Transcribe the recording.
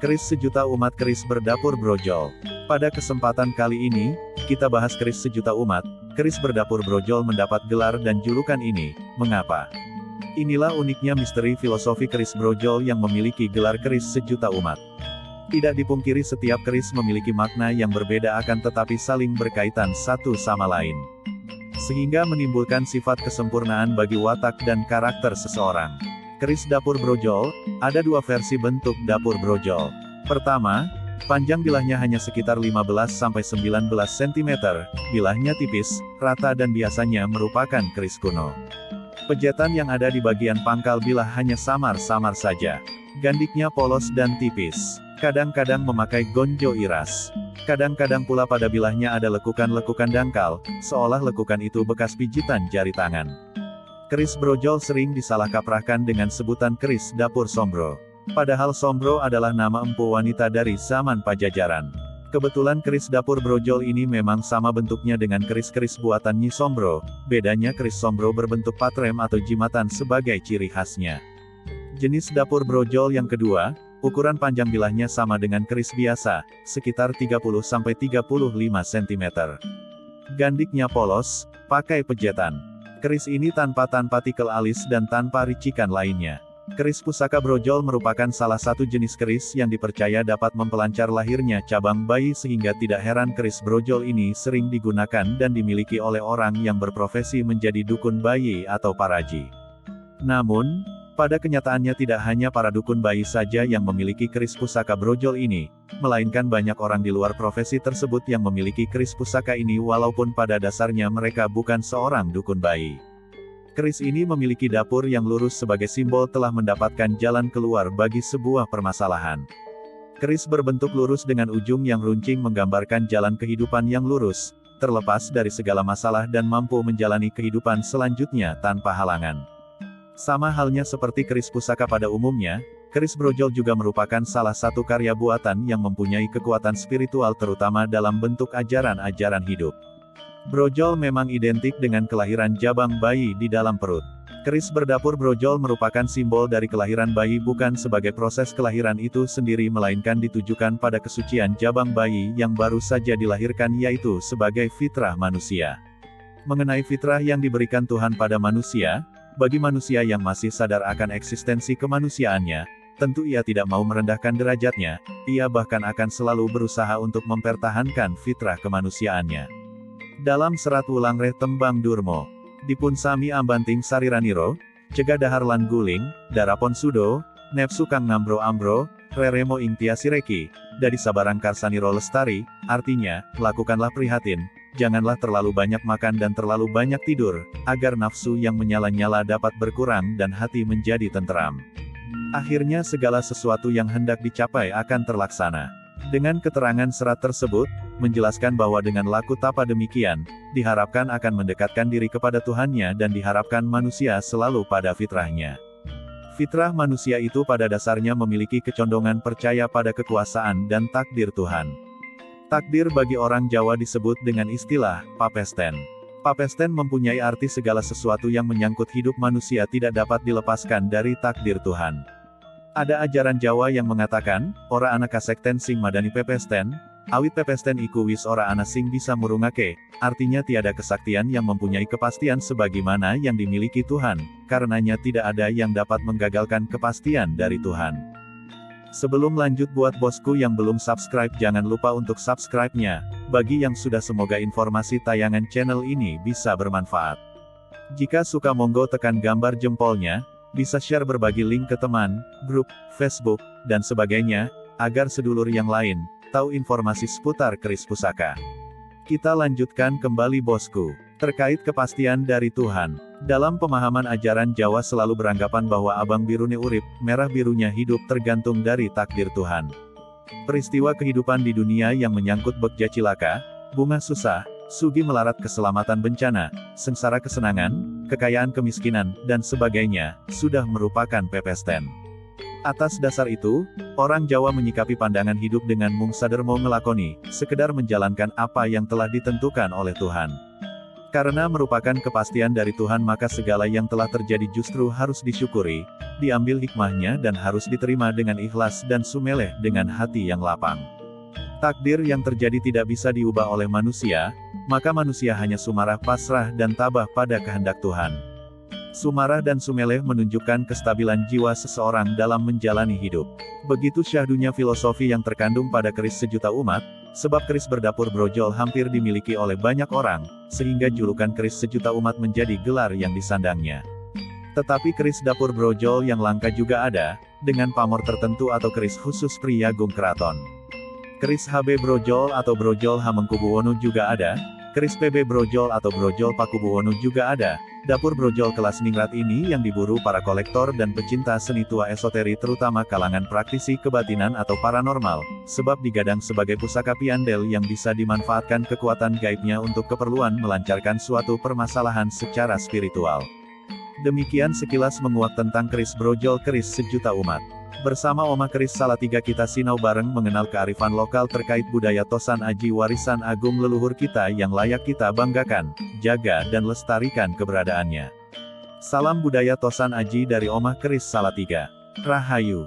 Keris sejuta umat, keris berdapur brojol. Pada kesempatan kali ini, kita bahas keris sejuta umat. Keris berdapur brojol mendapat gelar dan julukan ini. Mengapa? Inilah uniknya misteri filosofi keris brojol yang memiliki gelar keris sejuta umat. Tidak dipungkiri setiap keris memiliki makna yang berbeda akan tetapi saling berkaitan satu sama lain. Sehingga menimbulkan sifat kesempurnaan bagi watak dan karakter seseorang. Keris dapur brojol, ada dua versi bentuk dapur brojol. Pertama, panjang bilahnya hanya sekitar 15-19 cm, bilahnya tipis, rata dan biasanya merupakan keris kuno. Pejetan yang ada di bagian pangkal bilah hanya samar-samar saja. Gandiknya polos dan tipis. Kadang-kadang memakai gonjo iras. Kadang-kadang pula pada bilahnya ada lekukan-lekukan dangkal, seolah lekukan itu bekas pijitan jari tangan. Keris brojol sering disalahkaprahkan dengan sebutan keris dapur Sombro. Padahal Sombro adalah nama empu wanita dari zaman Pajajaran. Kebetulan keris dapur brojol ini memang sama bentuknya dengan keris-keris buatan Nyi Sombro, bedanya keris Sombro berbentuk patrem atau jimatan sebagai ciri khasnya. Jenis dapur brojol yang kedua, ukuran panjang bilahnya sama dengan keris biasa, sekitar 30-35 cm. Gandiknya polos, pakai pejetan. Keris ini tanpa tikel alis dan tanpa ricikan lainnya. Keris pusaka brojol merupakan salah satu jenis keris yang dipercaya dapat mempelancar lahirnya cabang bayi sehingga tidak heran keris brojol ini sering digunakan dan dimiliki oleh orang yang berprofesi menjadi dukun bayi atau paraji. Namun, pada kenyataannya tidak hanya para dukun bayi saja yang memiliki keris pusaka brojol ini, melainkan banyak orang di luar profesi tersebut yang memiliki keris pusaka ini walaupun pada dasarnya mereka bukan seorang dukun bayi. Keris ini memiliki dapur yang lurus sebagai simbol telah mendapatkan jalan keluar bagi sebuah permasalahan. Keris berbentuk lurus dengan ujung yang runcing menggambarkan jalan kehidupan yang lurus, terlepas dari segala masalah dan mampu menjalani kehidupan selanjutnya tanpa halangan. Sama halnya seperti keris pusaka pada umumnya, keris brojol juga merupakan salah satu karya buatan yang mempunyai kekuatan spiritual terutama dalam bentuk ajaran-ajaran hidup. Brojol memang identik dengan kelahiran jabang bayi di dalam perut. Keris berdapur brojol merupakan simbol dari kelahiran bayi bukan sebagai proses kelahiran itu sendiri melainkan ditujukan pada kesucian jabang bayi yang baru saja dilahirkan yaitu sebagai fitrah manusia. Mengenai fitrah yang diberikan Tuhan pada manusia, bagi manusia yang masih sadar akan eksistensi kemanusiaannya, tentu ia tidak mau merendahkan derajatnya, ia bahkan akan selalu berusaha untuk mempertahankan fitrah kemanusiaannya. Dalam serat Wulangreh Tembang Durmo, dipun sami ambanting sariraniro, cegah dahar lan guling, darapon sudo, nepsu kang ngambro ambro, reremo ing tiasireki, dari sabarang karsaniro lestari, artinya, lakukanlah prihatin, janganlah terlalu banyak makan dan terlalu banyak tidur, agar nafsu yang menyala-nyala dapat berkurang dan hati menjadi tenteram. Akhirnya segala sesuatu yang hendak dicapai akan terlaksana. Dengan keterangan serat tersebut, menjelaskan bahwa dengan laku tapa demikian, diharapkan akan mendekatkan diri kepada Tuhannya dan diharapkan manusia selalu pada fitrahnya. Fitrah manusia itu pada dasarnya memiliki kecondongan percaya pada kekuasaan dan takdir Tuhan. Takdir bagi orang Jawa disebut dengan istilah, papesten. Papesten mempunyai arti segala sesuatu yang menyangkut hidup manusia tidak dapat dilepaskan dari takdir Tuhan. Ada ajaran Jawa yang mengatakan, ora ana kasekten sing madani pepesten, awit pepesten iku wis ora ana sing bisa murungake, artinya tiada kesaktian yang mempunyai kepastian sebagaimana yang dimiliki Tuhan, karenanya tidak ada yang dapat menggagalkan kepastian dari Tuhan. Sebelum lanjut buat bosku yang belum subscribe jangan lupa untuk subscribe-nya, bagi yang sudah semoga informasi tayangan channel ini bisa bermanfaat. Jika suka monggo tekan gambar jempolnya, bisa share berbagi link ke teman, grup, Facebook, dan sebagainya, agar sedulur yang lain, tahu informasi seputar keris pusaka. Kita lanjutkan kembali bosku, terkait kepastian dari Tuhan. Dalam pemahaman ajaran Jawa selalu beranggapan bahwa abang birune urip, merah birunya hidup tergantung dari takdir Tuhan. Peristiwa kehidupan di dunia yang menyangkut bekja cilaka, bunga susah, sugi melarat keselamatan bencana, sengsara kesenangan, kekayaan kemiskinan, dan sebagainya, sudah merupakan pepesten. Atas dasar itu, orang Jawa menyikapi pandangan hidup dengan mung sadermo ngelakoni, sekedar menjalankan apa yang telah ditentukan oleh Tuhan. Karena merupakan kepastian dari Tuhan maka segala yang telah terjadi justru harus disyukuri, diambil hikmahnya dan harus diterima dengan ikhlas dan sumeleh dengan hati yang lapang. Takdir yang terjadi tidak bisa diubah oleh manusia, maka manusia hanya sumarah pasrah dan tabah pada kehendak Tuhan. Sumarah dan sumeleh menunjukkan kestabilan jiwa seseorang dalam menjalani hidup. Begitu syahdunya filosofi yang terkandung pada keris sejuta umat, sebab keris berdapur brojol hampir dimiliki oleh banyak orang, sehingga julukan keris sejuta umat menjadi gelar yang disandangnya. Tetapi keris dapur brojol yang langka juga ada, dengan pamor tertentu atau keris khusus pria Agung Keraton. Keris HB brojol atau brojol Hamengkubuwono juga ada, keris PB brojol atau brojol Pakubuwono juga ada. Dapur brojol kelas ningrat ini yang diburu para kolektor dan pecinta seni tua esoteri terutama kalangan praktisi kebatinan atau paranormal, sebab digadang sebagai pusaka piandel yang bisa dimanfaatkan kekuatan gaibnya untuk keperluan melancarkan suatu permasalahan secara spiritual. Demikian sekilas menguak tentang keris brojol keris sejuta umat. Bersama Oma Keris Salatiga kita sinau bareng mengenal kearifan lokal terkait budaya Tosan Aji warisan agung leluhur kita yang layak kita banggakan, jaga dan lestarikan keberadaannya. Salam budaya Tosan Aji dari Oma Keris Salatiga. Rahayu.